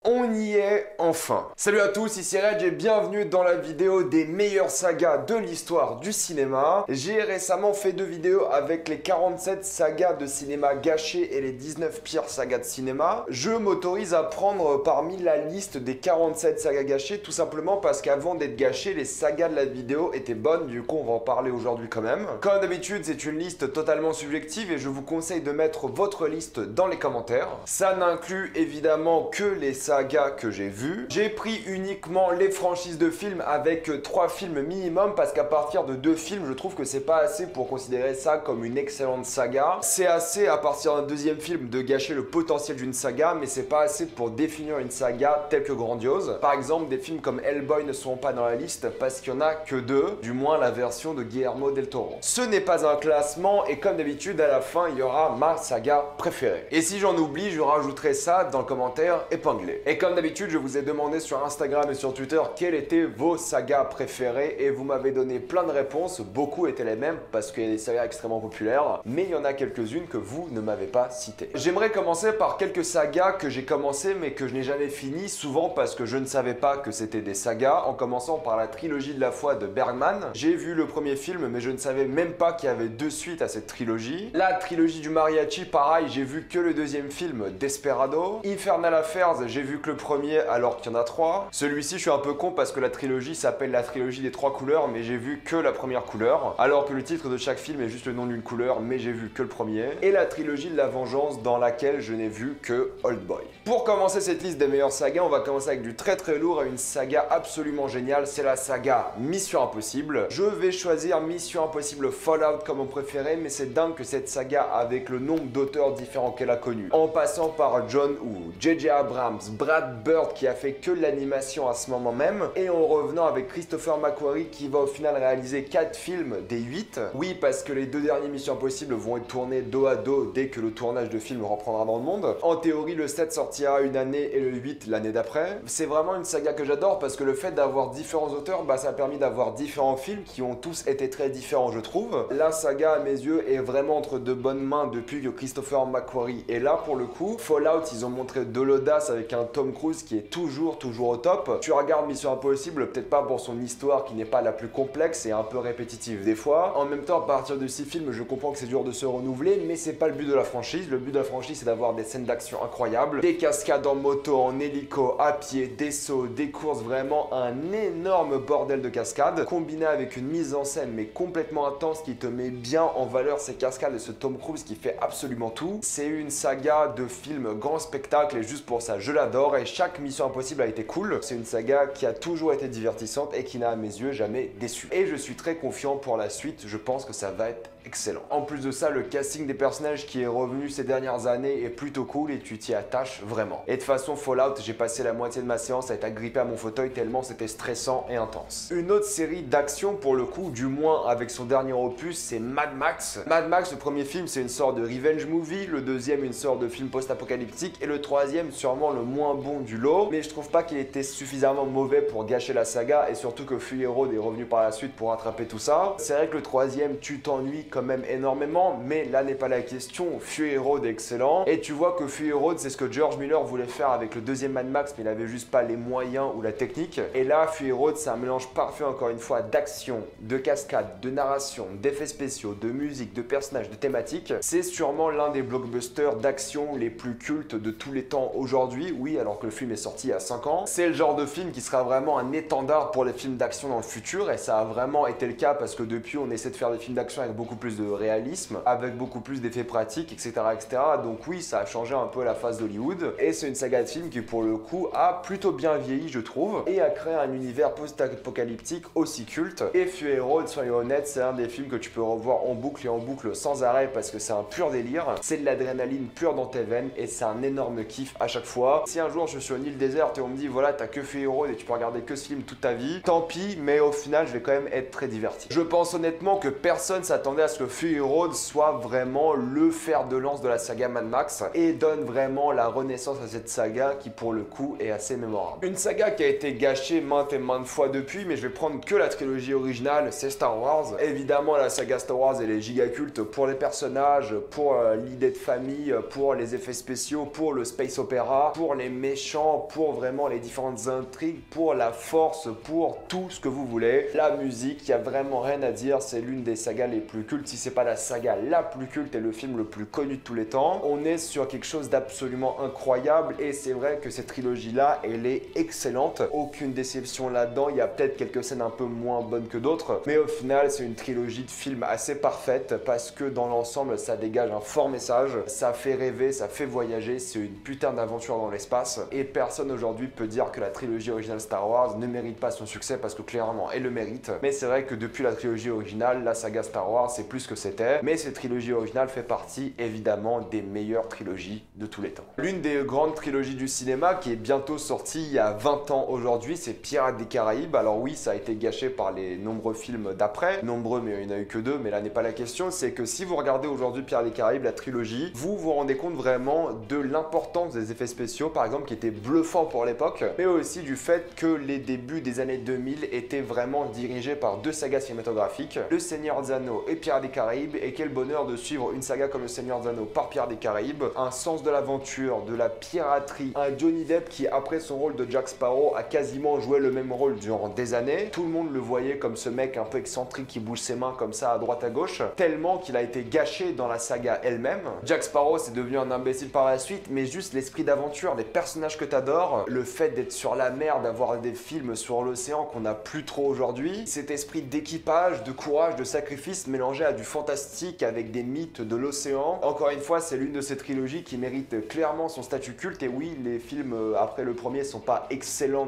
On y est enfin. Salut à tous, ici Reg et bienvenue dans la vidéo des meilleures sagas de l'histoire du cinéma. J'ai récemment fait deux vidéos avec les 47 sagas de cinéma gâchées et les 19 pires sagas de cinéma. Je m'autorise à prendre parmi la liste des 47 sagas gâchées tout simplement parce qu'avant d'être gâchées, les sagas de la vidéo étaient bonnes, du coup on va en parler aujourd'hui quand même. Comme d'habitude, c'est une liste totalement subjective et je vous conseille de mettre votre liste dans les commentaires. Ça n'inclut évidemment que les sagas que j'ai vu. J'ai pris uniquement les franchises de films avec 3 films minimum parce qu'à partir de 2 films, je trouve que c'est pas assez pour considérer ça comme une excellente saga. C'est assez à partir d'un deuxième film de gâcher le potentiel d'une saga, mais c'est pas assez pour définir une saga telle que grandiose. Par exemple, des films comme Hellboy ne sont pas dans la liste parce qu'il y en a que 2, du moins la version de Guillermo del Toro. Ce n'est pas un classement et comme d'habitude, à la fin, il y aura ma saga préférée. Et si j'en oublie, je rajouterai ça dans le commentaire épinglé. Et comme d'habitude, je vous ai demandé sur Instagram et sur Twitter quelles étaient vos sagas préférées et vous m'avez donné plein de réponses. Beaucoup étaient les mêmes parce qu'il y a des sagas extrêmement populaires, mais il y en a quelques-unes que vous ne m'avez pas citées. J'aimerais commencer par quelques sagas que j'ai commencé mais que je n'ai jamais fini, souvent parce que je ne savais pas que c'était des sagas, en commençant par la trilogie de la foi de Bergman. J'ai vu le premier film mais je ne savais même pas qu'il y avait 2 suites à cette trilogie. La trilogie du mariachi, pareil, j'ai vu que le deuxième film, Desperado. Infernal Affairs, j'ai vu que le premier alors qu'il y en a 3. Celui-ci, je suis un peu con parce que la trilogie s'appelle la trilogie des 3 couleurs, mais j'ai vu que la première couleur, alors que le titre de chaque film est juste le nom d'une couleur, mais j'ai vu que le premier. Et la trilogie de la vengeance dans laquelle je n'ai vu que Oldboy. Pour commencer cette liste des meilleures sagas, on va commencer avec du très très lourd et une saga absolument géniale, c'est la saga Mission Impossible. Je vais choisir Mission Impossible Fallout comme mon préféré, mais c'est dingue que cette saga, avec le nombre d'auteurs différents qu'elle a connus, en passant par John Woo, J.J. Abrams, Brad Bird qui a fait que de l'animation à ce moment même, et en revenant avec Christopher McQuarrie qui va au final réaliser 4 films des 8. Oui, parce que les 2 derniers Missions Impossibles vont être tournés dos à dos dès que le tournage de film reprendra dans le monde. En théorie, le 7 sortira une année et le 8 l'année d'après. C'est vraiment une saga que j'adore parce que le fait d'avoir différents auteurs, ça a permis d'avoir différents films qui ont tous été très différents, je trouve. La saga, à mes yeux, est vraiment entre de bonnes mains depuis que Christopher McQuarrie est là pour le coup. Fallout, ils ont montré de l'audace avec un Tom Cruise qui est toujours au top. Tu regardes Mission Impossible, peut-être pas pour son histoire qui n'est pas la plus complexe et un peu répétitive des fois. En même temps, à partir de 6 films, je comprends que c'est dur de se renouveler, mais c'est pas le but de la franchise. Le but de la franchise, c'est d'avoir des scènes d'action incroyables, des cascades en moto, en hélico, à pied, des sauts, des courses, vraiment un énorme bordel de cascades, combiné avec une mise en scène mais complètement intense qui te met bien en valeur ces cascades et ce Tom Cruise qui fait absolument tout. C'est une saga de films grand spectacle et juste pour ça, je l'adore et chaque Mission Impossible a été cool. C'est une saga qui a toujours été divertissante et qui n'a à mes yeux jamais déçu. Et je suis très confiant pour la suite, je pense que ça va être excellent. En plus de ça, le casting des personnages qui est revenu ces dernières années est plutôt cool et tu t'y attaches vraiment. Et de toute façon, Fallout, j'ai passé la moitié de ma séance à être agrippé à mon fauteuil tellement c'était stressant et intense. Une autre série d'action pour le coup, du moins avec son dernier opus, c'est Mad Max. Mad Max, le premier film, c'est une sorte de revenge movie, le deuxième, une sorte de film post-apocalyptique et le troisième, sûrement le moins bon du lot, mais je trouve pas qu'il était suffisamment mauvais pour gâcher la saga et surtout que Fury Road est revenu par la suite pour rattraper tout ça. C'est vrai que le troisième, tu t'ennuies quand même énormément, mais là n'est pas la question. Fury Road est excellent et tu vois que Fury Road, c'est ce que George Miller voulait faire avec le deuxième Mad Max, mais il avait juste pas les moyens ou la technique. Et là, Fury Road, c'est un mélange parfait encore une fois d'action, de cascade, de narration, d'effets spéciaux, de musique, de personnages, de thématiques. C'est sûrement l'un des blockbusters d'action les plus cultes de tous les temps aujourd'hui. Oui, alors que le film est sorti il y a 5 ans. C'est le genre de film qui sera vraiment un étendard pour les films d'action dans le futur et ça a vraiment été le cas parce que depuis on essaie de faire des films d'action avec beaucoup plus de réalisme, avec beaucoup plus d'effets pratiques, etc., etc. Donc oui, ça a changé un peu la face d'Hollywood et c'est une saga de films qui pour le coup a plutôt bien vieilli, je trouve, et a créé un univers post-apocalyptique aussi culte. Et Fury Road, soyons honnêtes, c'est un des films que tu peux revoir en boucle et en boucle sans arrêt parce que c'est un pur délire, c'est de l'adrénaline pure dans tes veines et c'est un énorme kiff à chaque fois. Si un jour je suis sur une île déserte et on me dit voilà, t'as que Fury Road et tu peux regarder que ce film toute ta vie, tant pis, mais au final je vais quand même être très diverti. Je pense honnêtement que personne s'attendait à ce que Fury Road soit vraiment le fer de lance de la saga Mad Max et donne vraiment la renaissance à cette saga qui pour le coup est assez mémorable. Une saga qui a été gâchée maintes et maintes fois depuis, mais je vais prendre que la trilogie originale, c'est Star Wars. Évidemment la saga Star Wars elle est giga culte pour les personnages, pour l'idée de famille, pour les effets spéciaux, pour le space opéra, pour les méchants, pour vraiment les différentes intrigues, pour la force, pour tout ce que vous voulez. La musique, il n'y a vraiment rien à dire, c'est l'une des sagas les plus cultes, si c'est pas la saga la plus culte et le film le plus connu de tous les temps. On est sur quelque chose d'absolument incroyable et c'est vrai que cette trilogie-là, elle est excellente. Aucune déception là-dedans, il y a peut-être quelques scènes un peu moins bonnes que d'autres, mais au final, c'est une trilogie de films assez parfaite parce que dans l'ensemble, ça dégage un fort message, ça fait rêver, ça fait voyager, c'est une putain d'aventure dans l'espace et personne aujourd'hui peut dire que la trilogie originale Star Wars ne mérite pas son succès parce que clairement, elle le mérite. Mais c'est vrai que depuis la trilogie originale, la saga Star Wars, c'est plus que c'était, mais cette trilogie originale fait partie évidemment des meilleures trilogies de tous les temps. L'une des grandes trilogies du cinéma qui est bientôt sortie il y a 20 ans aujourd'hui, c'est Pirates des Caraïbes. Alors oui, ça a été gâché par les nombreux films d'après, nombreux mais il n'y en a eu que 2, mais là n'est pas la question. C'est que si vous regardez aujourd'hui Pirates des Caraïbes, la trilogie, vous vous rendez compte vraiment de l'importance des effets spéciaux, par exemple, qui étaient bluffants pour l'époque, mais aussi du fait que les débuts des années 2000 étaient vraiment dirigés par 2 sagas cinématographiques, Le Seigneur des Anneaux et Pirates des Caraïbes, et quel bonheur de suivre une saga comme Le Seigneur des Anneaux par Pirates des Caraïbes, un sens de l'aventure, de la piraterie, un Johnny Depp qui après son rôle de Jack Sparrow a quasiment joué le même rôle durant des années. Tout le monde le voyait comme ce mec un peu excentrique qui bouge ses mains comme ça à droite à gauche, tellement qu'il a été gâché dans la saga elle-même. Jack Sparrow c'est devenu un imbécile par la suite, mais juste l'esprit d'aventure, les personnages que t'adores, le fait d'être sur la mer, d'avoir des films sur l'océan qu'on n'a plus trop aujourd'hui, cet esprit d'équipage, de courage, de sacrifice mélangé à du fantastique avec des mythes de l'océan. Encore une fois, c'est l'une de ces trilogies qui mérite clairement son statut culte, et oui, les films après le premier sont pas excellents,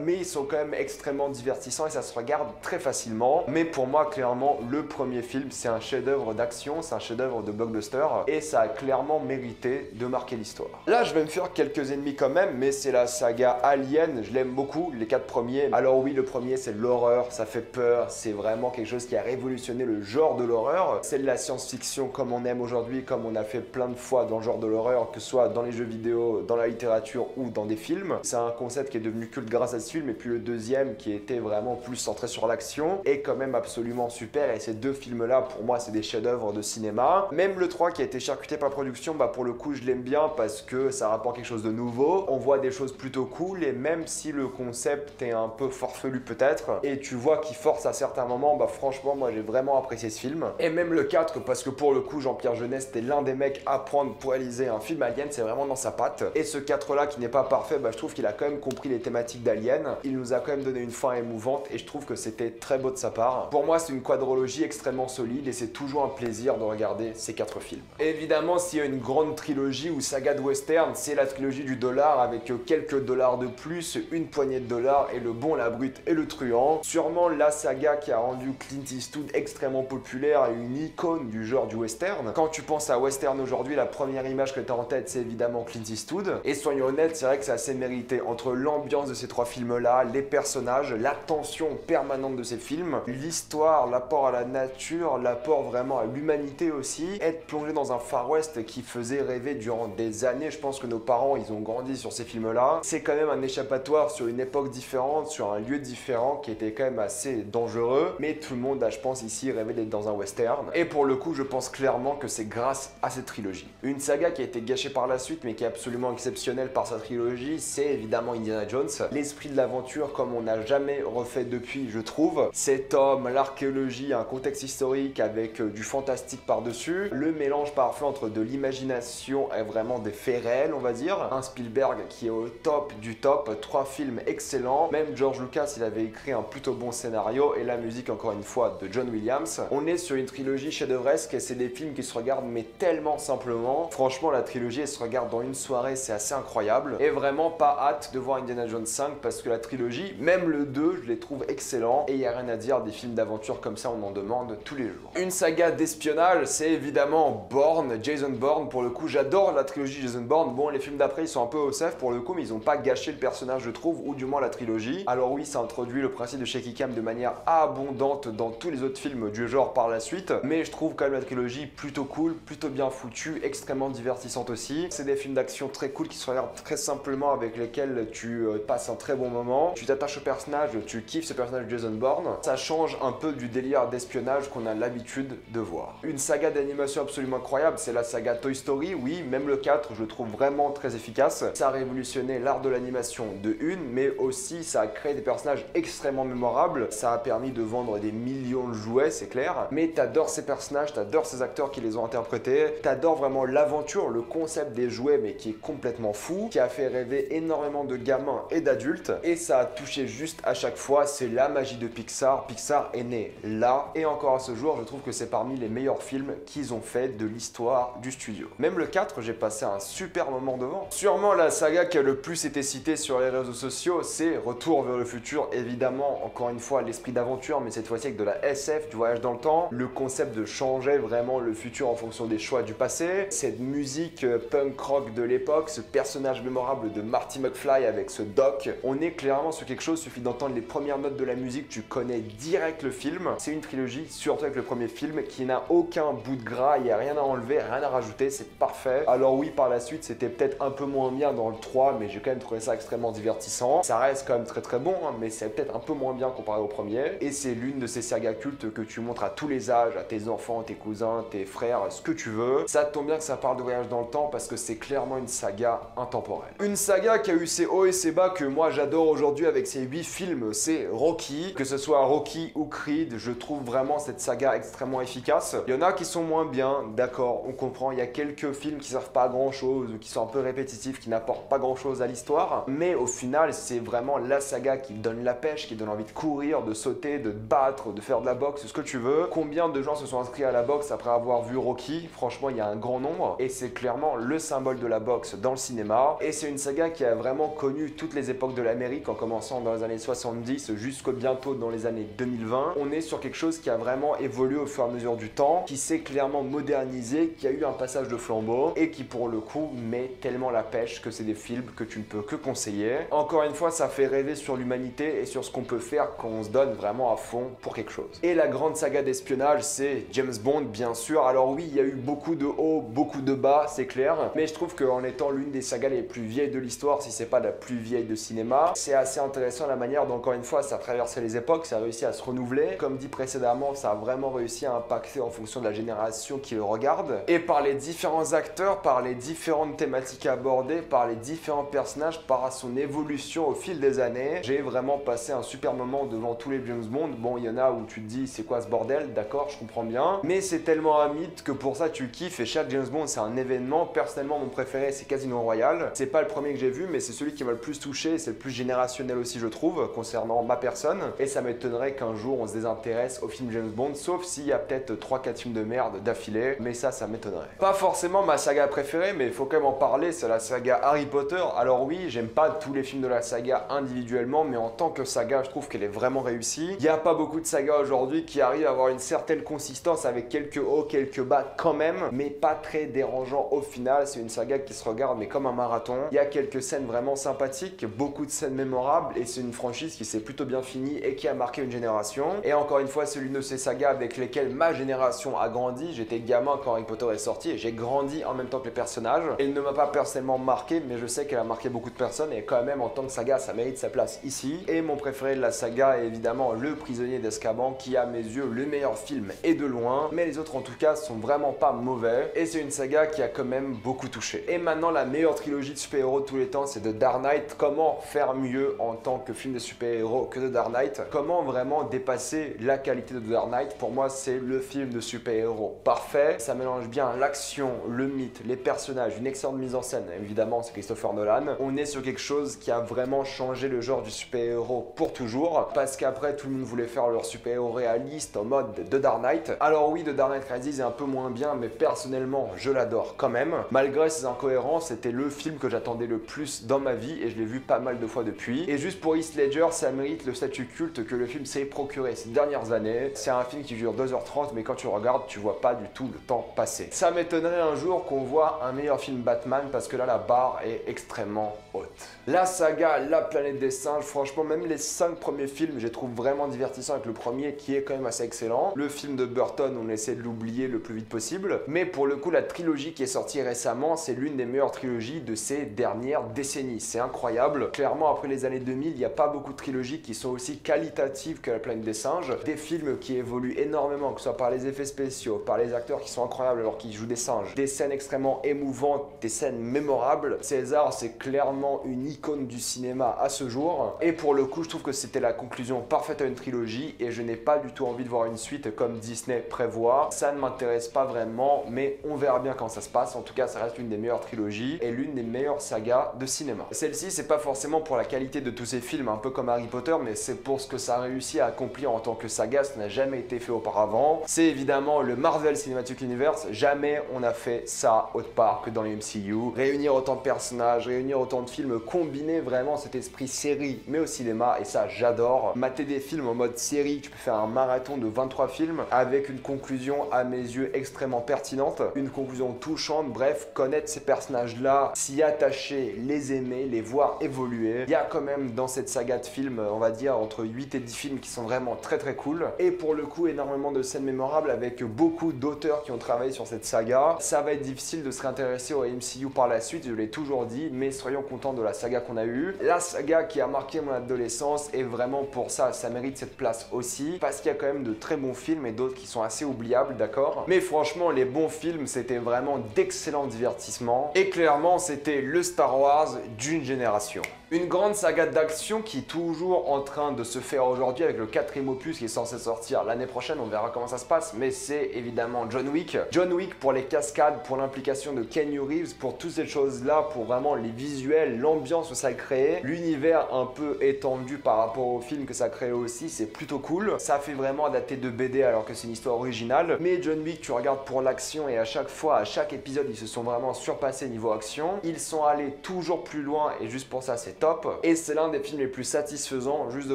mais ils sont quand même extrêmement divertissants et ça se regarde très facilement. Mais pour moi, clairement, le premier film, c'est un chef-d'œuvre d'action, c'est un chef-d'œuvre de blockbuster et ça a clairement mérité de marquer l'histoire. Là, je vais me faire quelques ennemis quand même, mais c'est la saga Alien, je l'aime beaucoup, les 4 premiers. Alors oui, le premier, c'est l'horreur, ça fait peur, c'est vraiment quelque chose qui a révolutionné le genre de l'horreur. C'est de la science-fiction comme on aime aujourd'hui, comme on a fait plein de fois dans le genre de l'horreur, que ce soit dans les jeux vidéo, dans la littérature ou dans des films. C'est un concept qui est devenu culte grâce à ce film, et puis le deuxième qui était vraiment plus centré sur l'action est quand même absolument super, et ces 2 films-là, pour moi, c'est des chefs-d'œuvre de cinéma. Même le 3 qui a été charcuté par la production, bah pour le coup, je l'aime bien parce que ça rapporte quelque chose de nouveau. On voit des choses plutôt cool, et même si le concept est un peu farfelu peut-être, et tu vois qu'il force à certains moments, bah franchement, moi j'ai vraiment apprécié ce film. Et même le 4, parce que pour le coup, Jean-Pierre Jeunet, c'était l'un des mecs à prendre pour réaliser un film Alien, c'est vraiment dans sa patte. Et ce 4-là qui n'est pas parfait, bah je trouve qu'il a quand même compris les thématiques d'Alien. Il nous a quand même donné une fin émouvante et je trouve que c'était très beau de sa part. Pour moi, c'est une quadrologie extrêmement solide et c'est toujours un plaisir de regarder ces 4 films. Évidemment, s'il y a une grande trilogie ou saga de western, c'est la trilogie du dollar avec quelques dollars de plus, une poignée de dollars et le bon, la brute et le truand. Sûrement la saga qui a rendu Clint Eastwood extrêmement populaire et une icône du genre du western. Quand tu penses à western aujourd'hui, la première image que tu as en tête, c'est évidemment Clint Eastwood. Et soyons honnêtes, c'est vrai que c'est assez mérité. Entre l'ambiance de ces 3 films-là, les personnages, la tension permanente de ces films, l'histoire, l'apport à la nature, l'apport vraiment à l'humanité aussi, être plongé dans un Far West qui faisait rêver durant des années. Je pense que nos parents, ils ont grandi sur ces films-là. C'est quand même un échappatoire sur une époque différente, sur un lieu différent qui était quand même assez dangereux. Mais tout le monde a, je pense, ici rêvé d'être dans un western. Et pour le coup, je pense clairement que c'est grâce à cette trilogie. Une saga qui a été gâchée par la suite, mais qui est absolument exceptionnelle par sa trilogie, c'est évidemment Indiana Jones. L'esprit de l'aventure comme on n'a jamais refait depuis, je trouve. Cet homme, l'archéologie, un contexte historique avec du fantastique par-dessus. Le mélange parfait entre de l'imagination et vraiment des faits réels, on va dire. Un Spielberg qui est au top du top. 3 films excellents. Même George Lucas, il avait écrit un plutôt bon scénario. Et la musique, encore une fois, de John Williams. On est sur une trilogie chef-d'œuvresque et c'est des films qui se regardent mais tellement simplement. Franchement, la trilogie, elle se regarde dans une soirée, c'est assez incroyable. Et vraiment pas hâte de voir Indiana Jones 5 parce que la trilogie, même le 2, je les trouve excellents. Et il n'y a rien à dire, des films d'aventure comme ça, on en demande tous les jours. Une saga d'espionnage, c'est évidemment Bourne, Jason Bourne. Pour le coup, j'adore la trilogie Jason Bourne. Bon, les films d'après, ils sont un peu au sef pour le coup, mais ils n'ont pas gâché le personnage, je trouve, ou du moins la trilogie. Alors oui, ça introduit le principe de shaky cam de manière abondante dans tous les autres films du genre par la suite, mais je trouve quand même la trilogie plutôt cool, plutôt bien foutue, extrêmement divertissante aussi. C'est des films d'action très cool qui se regardent très simplement, avec lesquels tu passes un très bon moment. Tu t'attaches au personnage, tu kiffes ce personnage de Jason Bourne. Ça change un peu du délire d'espionnage qu'on a l'habitude de voir. Une saga d'animation absolument incroyable, c'est la saga Toy Story. Oui, même le 4, je le trouve vraiment très efficace. efficace. Ça a révolutionné l'art de l'animation de une, mais aussi ça a créé des personnages extrêmement mémorables. Ça a permis de vendre des millions de jouets, c'est clair. Mais t'adores ces personnages, t'adores ces acteurs qui les ont interprétés, t'adores vraiment l'aventure, le concept des jouets, mais qui est complètement fou, qui a fait rêver énormément de gamins et d'adultes. Et ça a touché juste à chaque fois, c'est la magie de Pixar. Pixar est né là, et encore à ce jour, je trouve que c'est parmi les meilleurs films qu'ils ont fait de l'histoire du studio. Même le 4, j'ai passé un super moment devant. Sûrement la saga qui a le plus été citée sur les réseaux sociaux, c'est Retour vers le futur, évidemment, encore une fois, l'esprit d'aventure, mais cette fois-ci avec de la SF, du voyage dans le temps, le concept de changer vraiment le futur en fonction des choix du passé, cette musique punk rock de l'époque, ce personnage mémorable de Marty McFly avec ce doc, on est clairement sur quelque chose, suffit d'entendre les premières notes de la musique, tu connais direct le film. C'est une trilogie, surtout avec le premier film, qui n'a aucun bout de gras, il n'y a rien à enlever, rien à rajouter, c'est parfait. Alors oui, par la suite, c'était peut-être un peu moins bien dans le 3, mais j'ai quand même trouvé ça extrêmement divertissant. Ça reste quand même très très bon, hein, mais c'est peut-être un peu moins bien comparé au premier. Et c'est l'une de ces sagas cultes que tu montres à tous les âges, à tes enfants, tes cousins, tes frères, ce que tu veux. Ça tombe bien que ça parle de voyage dans le temps parce que c'est clairement une saga intemporelle. Une saga qui a eu ses hauts et ses bas que moi j'adore aujourd'hui avec ses 8 films, c'est Rocky. Que ce soit Rocky ou Creed, je trouve vraiment cette saga extrêmement efficace. Il y en a qui sont moins bien, d'accord, on comprend, il y a quelques films qui servent pas à grand chose ou qui sont un peu répétitifs, qui n'apportent pas grand chose à l'histoire, mais au final c'est vraiment la saga qui donne la pêche, qui donne envie de courir, de sauter, de te battre, de faire de la boxe, ce que tu veux. Combien de gens se sont inscrits à la boxe après avoir vu Rocky? Franchement, il y a un grand nombre et c'est clairement le symbole de la boxe dans le cinéma. Et c'est une saga qui a vraiment connu toutes les époques de l'Amérique, en commençant dans les années 70 jusqu'au bientôt dans les années 2020. On est sur quelque chose qui a vraiment évolué au fur et à mesure du temps, qui s'est clairement modernisé, qui a eu un passage de flambeau et qui pour le coup met tellement la pêche que c'est des films que tu ne peux que conseiller. Encore une fois, ça fait rêver sur l'humanité et sur ce qu'on peut faire quand on se donne vraiment à fond pour quelque chose. Et la grande saga d'espionnage, c'est James Bond, bien sûr. Alors oui, il y a eu beaucoup de hauts, beaucoup de bas, c'est clair, mais je trouve qu'en étant l'une des sagas les plus vieilles de l'histoire, si c'est pas la plus vieille de cinéma, c'est assez intéressant la manière dont, encore une fois, ça a traversé les époques, ça a réussi à se renouveler. Comme dit précédemment, ça a vraiment réussi à impacter en fonction de la génération qui le regarde. Et par les différents acteurs, par les différentes thématiques abordées, par les différents personnages, par son évolution au fil des années, j'ai vraiment passé un super moment devant tous les James Bond. Bon, il y en a où tu te dis, c'est quoi ce bordel? D'accord, je comprends bien. Mais c'est tellement un mythe que pour ça, tu kiffes et chaque James Bond, c'est un événement. Personnellement, mon préféré, c'est Casino Royale. C'est pas le premier que j'ai vu, mais c'est celui qui m'a le plus touché. C'est le plus générationnel aussi, je trouve, concernant ma personne. Et ça m'étonnerait qu'un jour, on se désintéresse au film James Bond, sauf s'il y a peut-être 3-4 films de merde d'affilée. Mais ça m'étonnerait. Pas forcément ma saga préférée, mais il faut quand même en parler, c'est la saga Harry Potter. Alors oui, j'aime pas tous les films de la saga individuellement, mais en tant que saga, je trouve qu'elle est vraiment réussie. Il n'y a pas beaucoup de sagas aujourd'hui qui arrivent à avoir une certaine consistance avec quelques hauts, quelques bas quand même, mais pas très dérangeant au final. C'est une saga qui se regarde mais comme un marathon. Il y a quelques scènes vraiment sympathiques, beaucoup de scènes mémorables et c'est une franchise qui s'est plutôt bien finie et qui a marqué une génération. Et encore une fois, c'est l'une de ces sagas avec lesquelles ma génération a grandi. J'étais gamin quand Harry Potter est sorti et j'ai grandi en même temps que les personnages. Elle ne m'a pas personnellement marqué, mais je sais qu'elle a marqué beaucoup de personnes et quand même en tant que saga, ça mérite sa place ici. Et mon préféré de la saga est évidemment Le Prisonnier d'Azkaban, qui à mes yeux le meilleur film et de loin, mais les autres en tout cas sont vraiment pas mauvais et c'est une saga qui a quand même beaucoup touché. Et maintenant la meilleure trilogie de super-héros de tous les temps, c'est The Dark Knight. Comment faire mieux en tant que film de super-héros que The Dark Knight? Comment vraiment dépasser la qualité de The Dark Knight? Pour moi, c'est le film de super-héros parfait. Ça mélange bien l'action, le mythe, les personnages, une excellente mise en scène. Évidemment, c'est Christopher Nolan. On est sur quelque chose qui a vraiment changé le genre du super-héros pour toujours, parce qu'après tout le monde voulait faire leur super-héros réaliste en mode The Dark Knight. Alors oui, The Dark Knight Rises est un peu moins bien, mais personnellement, je l'adore quand même. Malgré ses incohérences, c'était le film que j'attendais le plus dans ma vie et je l'ai vu pas mal de fois depuis. Et juste pour Heath Ledger, ça mérite le statut culte que le film s'est procuré ces dernières années. C'est un film qui dure 2h30, mais quand tu le regardes, tu vois pas du tout le temps passer. Ça m'étonnerait un jour qu'on voit un meilleur film Batman parce que là, la barre est extrêmement haute. La saga La Planète des Singes, franchement, même les 5 premiers films, je les trouve vraiment divertissants avec le premier qui est quand même assez excellent. Le film de Burton, on essaie de l'oublier le plus vite possible. Mais pour le coup, la trilogie qui est sortie récemment, c'est l'une des meilleures trilogies de ces dernières décennies. C'est incroyable. Clairement, après les années 2000, il n'y a pas beaucoup de trilogies qui sont aussi qualitatives que La Planète des Singes. Des films qui évoluent énormément, que ce soit par les effets spéciaux, par les acteurs qui sont incroyables alors qu'ils jouent des singes. Des scènes extrêmement émouvantes, des scènes mémorables. mémorable. César, c'est clairement une icône du cinéma à ce jour. Et pour le coup, je trouve que c'était la conclusion parfaite à une trilogie et je n'ai pas du tout envie de voir une suite comme Disney prévoit. Ça ne m'intéresse pas vraiment, mais on verra bien quand ça se passe. En tout cas, ça reste l'une des meilleures trilogies et l'une des meilleures sagas de cinéma. Celle-ci, c'est pas forcément pour la qualité de tous ces films, un peu comme Harry Potter, mais c'est pour ce que ça a réussi à accomplir en tant que saga. Ça n'a jamais été fait auparavant. C'est évidemment le Marvel Cinematic Universe. Jamais on a fait ça autre part que dans les MCU. Réunir autant de personnages, réunir autant de films, combiner vraiment cet esprit série, mais au cinéma, et ça j'adore. Mater des films en mode série, tu peux faire un marathon de 23 films avec une conclusion à mes yeux extrêmement pertinente, une conclusion touchante, bref, connaître ces personnages-là, s'y attacher, les aimer, les voir évoluer. Il y a quand même dans cette saga de films, on va dire, entre 8 et 10 films qui sont vraiment très très cool. Et pour le coup, énormément de scènes mémorables avec beaucoup d'auteurs qui ont travaillé sur cette saga. Ça va être difficile de se réintéresser au MCU par la suite, je l'ai toujours dit, mais soyons contents de la saga qu'on a eue. La saga qui a marqué mon adolescence et vraiment pour ça, ça mérite cette place aussi, parce qu'il y a quand même de très bons films et d'autres qui sont assez oubliables, d'accord? Mais franchement, les bons films, c'était vraiment d'excellents divertissements et clairement, c'était le Star Wars d'une génération. Une grande saga d'action qui est toujours en train de se faire aujourd'hui avec le 4e opus qui est censé sortir l'année prochaine, on verra comment ça se passe, mais c'est évidemment John Wick. John Wick pour les cascades, pour l'implication de Keanu Reeves, pour toutes ces choses-là, pour vraiment les visuels, l'ambiance que ça a créé, l'univers un peu étendu par rapport au film que ça a créé aussi, c'est plutôt cool. Ça fait vraiment adapté de BD alors que c'est une histoire originale, mais John Wick, tu regardes pour l'action et à chaque fois, à chaque épisode, ils se sont vraiment surpassés niveau action. Ils sont allés toujours plus loin et juste pour ça, c'est top. Et c'est l'un des films les plus satisfaisants, juste de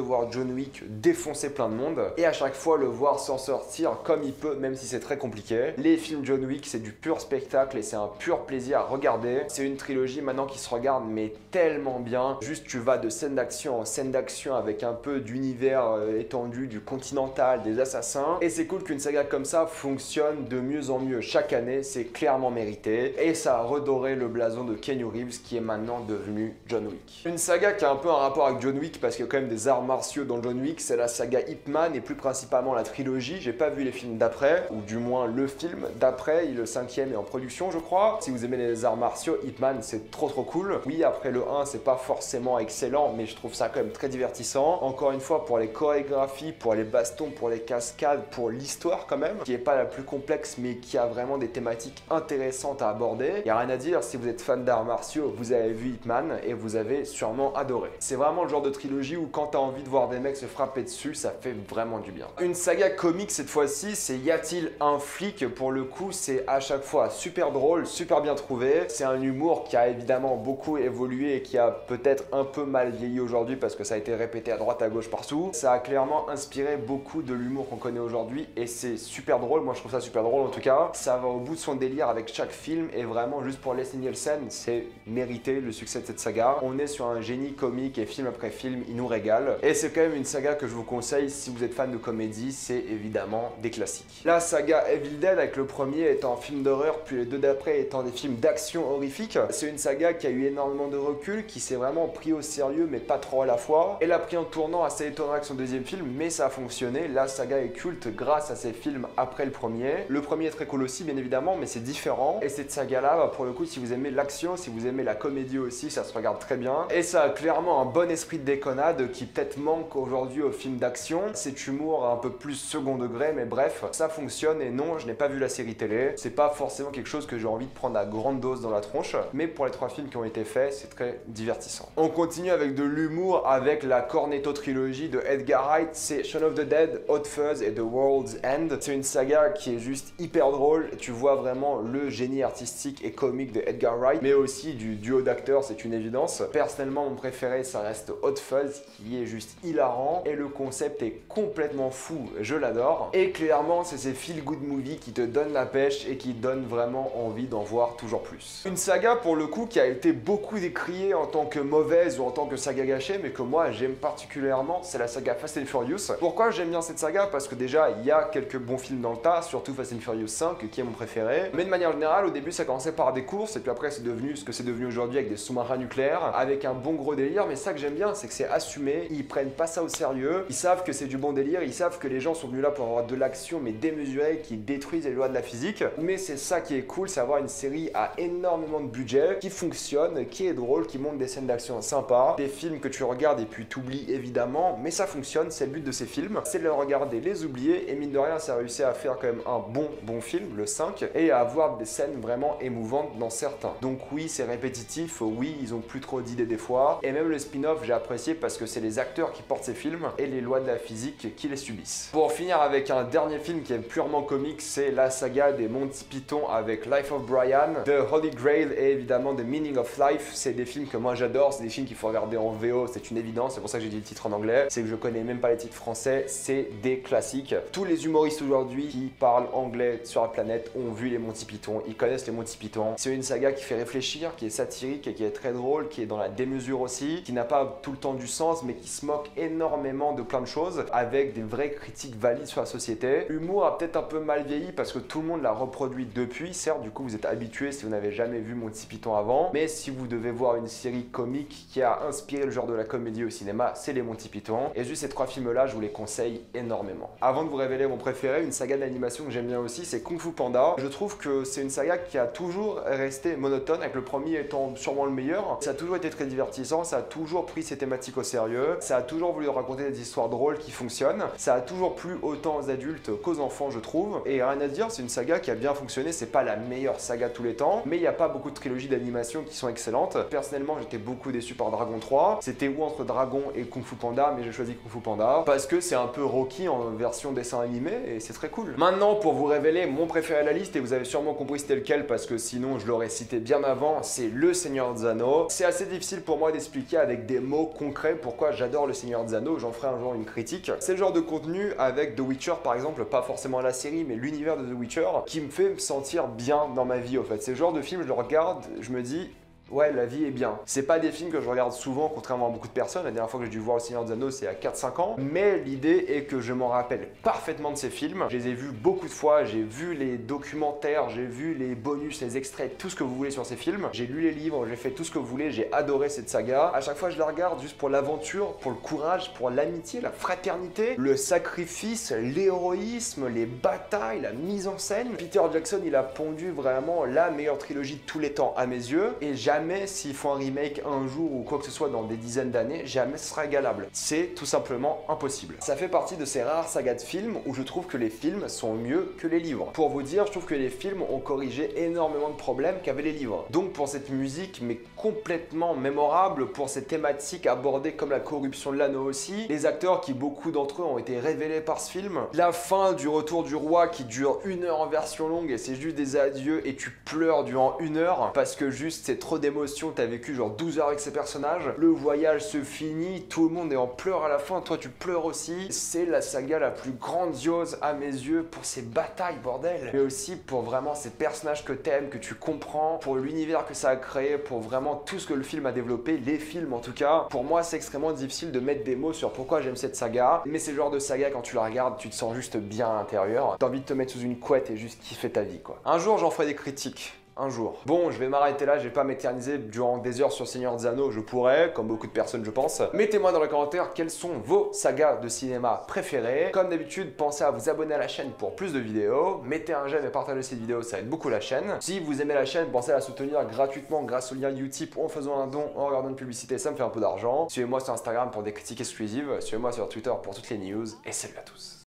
voir John Wick défoncer plein de monde et à chaque fois le voir s'en sortir comme il peut, même si c'est très compliqué. Les films John Wick, c'est du pur spectacle et c'est un pur plaisir à regarder. C'est une trilogie maintenant qui se regarde mais tellement bien. Juste tu vas de scène d'action en scène d'action avec un peu d'univers étendu, du continental, des assassins. Et c'est cool qu'une saga comme ça fonctionne de mieux en mieux chaque année, c'est clairement mérité. Et ça a redoré le blason de Keanu Reeves qui est maintenant devenu John Wick. Une saga qui a un peu un rapport avec John Wick parce qu'il y a quand même des arts martiaux dans John Wick, c'est la saga Ip Man et plus principalement la trilogie. J'ai pas vu les films d'après, ou du moins le film d'après, le 5e est en production je crois. Si vous aimez les arts martiaux, Ip Man c'est trop cool. Oui, après le 1 c'est pas forcément excellent, mais je trouve ça quand même très divertissant. Encore une fois, pour les chorégraphies, pour les bastons, pour les cascades, pour l'histoire quand même, qui est pas la plus complexe mais qui a vraiment des thématiques intéressantes à aborder. Y a rien à dire, si vous êtes fan d'arts martiaux, vous avez vu Ip Man et vous avez sûrement adoré. C'est vraiment le genre de trilogie où quand t'as envie de voir des mecs se frapper dessus, ça fait vraiment du bien. Une saga comique cette fois-ci, c'est Y a-t-il un flic? Pour le coup, c'est à chaque fois super drôle, super bien trouvé. C'est un humour qui a évidemment beaucoup évolué et qui a peut-être un peu mal vieilli aujourd'hui parce que ça a été répété à droite à gauche partout. Ça a clairement inspiré beaucoup de l'humour qu'on connaît aujourd'hui et c'est super drôle. Moi je trouve ça super drôle en tout cas. Ça va au bout de son délire avec chaque film et vraiment juste pour Leslie Nielsen, c'est mérité le succès de cette saga. On est sur un génie comique et film après film, il nous régale. Et c'est quand même une saga que je vous conseille si vous êtes fan de comédie, c'est évidemment des classiques. La saga Evil Dead avec le premier étant un film d'horreur, puis les deux d'après étant des films d'action horrifique. C'est une saga qui a eu énormément de recul, qui s'est vraiment pris au sérieux mais pas trop à la fois. Elle a pris un tournant assez étonnant avec son deuxième film, mais ça a fonctionné. La saga est culte grâce à ses films après le premier. Le premier est très cool aussi bien évidemment, mais c'est différent. Et cette saga là, pour le coup, si vous aimez l'action, si vous aimez la comédie aussi, ça se regarde très bien. Et ça a clairement un bon esprit de déconnade qui peut-être manque aujourd'hui aux films d'action. Cet humour un peu plus second degré, mais bref, ça fonctionne. Et non, je n'ai pas vu la série télé. C'est pas forcément quelque chose que j'ai envie de prendre à grande dose dans la tronche, mais pour les 3 films qui ont été faits, c'est très divertissant. On continue avec de l'humour avec la Cornetto trilogie de Edgar Wright. C'est Shaun of the Dead, Hot Fuzz et The World's End. C'est une saga qui est juste hyper drôle. Tu vois vraiment le génie artistique et comique de Edgar Wright, mais aussi du duo d'acteurs, c'est une évidence. Personnellement, mon préféré, ça reste Hot Fuzz, qui est juste hilarant et le concept est complètement fou, je l'adore. Et clairement, c'est ces feel good movies qui te donnent la pêche et qui donnent vraiment envie d'en voir toujours plus. Une saga pour le coup qui a été beaucoup décriée en tant que mauvaise ou en tant que saga gâchée, mais que moi j'aime particulièrement, c'est la saga Fast and Furious. Pourquoi j'aime bien cette saga? Parce que déjà, il y a quelques bons films dans le tas, surtout Fast and Furious 5 qui est mon préféré. Mais de manière générale, au début ça commençait par des courses et puis après c'est devenu ce que c'est devenu aujourd'hui avec des sous-marins nucléaires, avec un bon gros délire, mais ça que j'aime bien, c'est que c'est assumé, ils prennent pas ça au sérieux, ils savent que c'est du bon délire, ils savent que les gens sont venus là pour avoir de l'action mais démesurée qui détruisent les lois de la physique. Mais c'est ça qui est cool, c'est avoir une série à énormément de budget, qui fonctionne, qui est drôle, qui montre des scènes d'action sympas, des films que tu regardes et puis t'oublies évidemment, mais ça fonctionne, c'est le but de ces films, c'est de les regarder, les oublier, et mine de rien ça a réussi à faire quand même un bon film, le 5, et à avoir des scènes vraiment émouvantes dans certains. Donc oui, c'est répétitif, oui, ils ont plus trop d'idées des fois, et même le spin-off j'ai apprécié parce que c'est les acteurs qui portent ces films et les lois de la physique qui les subissent. Pour finir avec un dernier film qui est purement comique, c'est la saga des Monty Python avec Life of Brian, The Holy Grail et évidemment The Meaning of Life. C'est des films que moi j'adore, c'est des films qu'il faut regarder en VO, c'est une évidence, c'est pour ça que j'ai dit le titre en anglais, c'est que je connais même pas les titres français, c'est des classiques. Tous les humoristes aujourd'hui qui parlent anglais sur la planète ont vu les Monty Python, ils connaissent les Monty Python. C'est une saga qui fait réfléchir, qui est satirique et qui est très drôle, qui est dans la démesure aussi, qui n'a pas tout le temps du sens mais qui se moque énormément de plein de choses avec des vraies critiques valides sur la société. L'humour a peut-être un peu mal vieilli parce que tout le monde l'a reproduit depuis, certes du coup vous êtes habitué si vous n'avez jamais vu Monty Python avant, mais si vous devez voir une série comique qui a inspiré le genre de la comédie au cinéma, c'est les Monty Python, et juste ces trois films là je vous les conseille énormément. Avant de vous révéler mon préféré, une saga d'animation que j'aime bien aussi, c'est Kung Fu Panda. Je trouve que c'est une saga qui a toujours resté monotone, avec le premier étant sûrement le meilleur. Ça a toujours été très divertissant, ça a toujours pris ses thématiques au sérieux, ça a toujours voulu raconter des histoires drôles qui fonctionnent, ça a toujours plu autant aux adultes qu'aux enfants je trouve, et rien à dire, c'est une saga qui a bien fonctionné, c'est pas la meilleure saga de tous les temps, mais il n'y a pas beaucoup de trilogies d'animation qui sont excellentes. Personnellement j'étais beaucoup déçu par Dragon 3, c'était ou entre Dragon et Kung Fu Panda, mais j'ai choisi Kung Fu Panda, parce que c'est un peu Rocky en version dessin animé, et c'est très cool. Maintenant pour vous révéler mon préféré à la liste, et vous avez sûrement compris c'était lequel, parce que sinon je l'aurais cité bien avant, c'est Le Seigneur des Anneaux. C'est assez difficile pour moi d'expliquer avec des mots concrets pourquoi j'adore Le Seigneur des Anneaux, j'en ferai un jour une critique. C'est le genre de contenu avec The Witcher par exemple, pas forcément la série, mais l'univers de The Witcher, qui me fait me sentir bien dans ma vie au fait. C'est le genre de film, je le regarde, je me dis... ouais, la vie est bien. C'est pas des films que je regarde souvent, contrairement à beaucoup de personnes. La dernière fois que j'ai dû voir Le Seigneur des Anneaux, c'est à 4-5 ans. Mais l'idée est que je m'en rappelle parfaitement de ces films. Je les ai vus beaucoup de fois, j'ai vu les documentaires, j'ai vu les bonus, les extraits, tout ce que vous voulez sur ces films. J'ai lu les livres, j'ai fait tout ce que vous voulez, j'ai adoré cette saga. À chaque fois, je la regarde juste pour l'aventure, pour le courage, pour l'amitié, la fraternité, le sacrifice, l'héroïsme, les batailles, la mise en scène. Peter Jackson, il a pondu vraiment la meilleure trilogie de tous les temps à mes yeux. Et jamais s'ils font un remake un jour ou quoi que ce soit dans des dizaines d'années, jamais ce sera égalable. C'est tout simplement impossible. Ça fait partie de ces rares sagas de films où je trouve que les films sont mieux que les livres. Pour vous dire, je trouve que les films ont corrigé énormément de problèmes qu'avaient les livres. Donc pour cette musique, mais complètement mémorable, pour ces thématiques abordées comme la corruption de l'anneau aussi, les acteurs qui beaucoup d'entre eux ont été révélés par ce film, la fin du Retour du Roi qui dure 1 heure en version longue et c'est juste des adieux et tu pleures durant 1 heure parce que juste c'est trop d'émotions, t'as vécu genre 12 heures avec ces personnages, le voyage se finit, tout le monde est en pleurs à la fin, toi tu pleures aussi. C'est la saga la plus grandiose à mes yeux pour ces batailles bordel, mais aussi pour vraiment ces personnages que t'aimes, que tu comprends, pour l'univers que ça a créé, pour vraiment tout ce que le film a développé, les films en tout cas. Pour moi c'est extrêmement difficile de mettre des mots sur pourquoi j'aime cette saga, mais c'est le genre de saga quand tu la regardes, tu te sens juste bien à l'intérieur, t'as envie de te mettre sous une couette et juste kiffer ta vie quoi. Un jour j'en ferai des critiques. Un jour. Bon, je vais m'arrêter là, je vais pas m'éterniser durant des heures sur Seigneur des Anneaux, je pourrais, comme beaucoup de personnes je pense. Mettez-moi dans les commentaires quelles sont vos sagas de cinéma préférées. Comme d'habitude, pensez à vous abonner à la chaîne pour plus de vidéos. Mettez un j'aime et partagez cette vidéo, ça aide beaucoup la chaîne. Si vous aimez la chaîne, pensez à la soutenir gratuitement grâce au lien Utip en faisant un don, en regardant une publicité, ça me fait un peu d'argent. Suivez-moi sur Instagram pour des critiques exclusives, suivez-moi sur Twitter pour toutes les news, et salut à tous.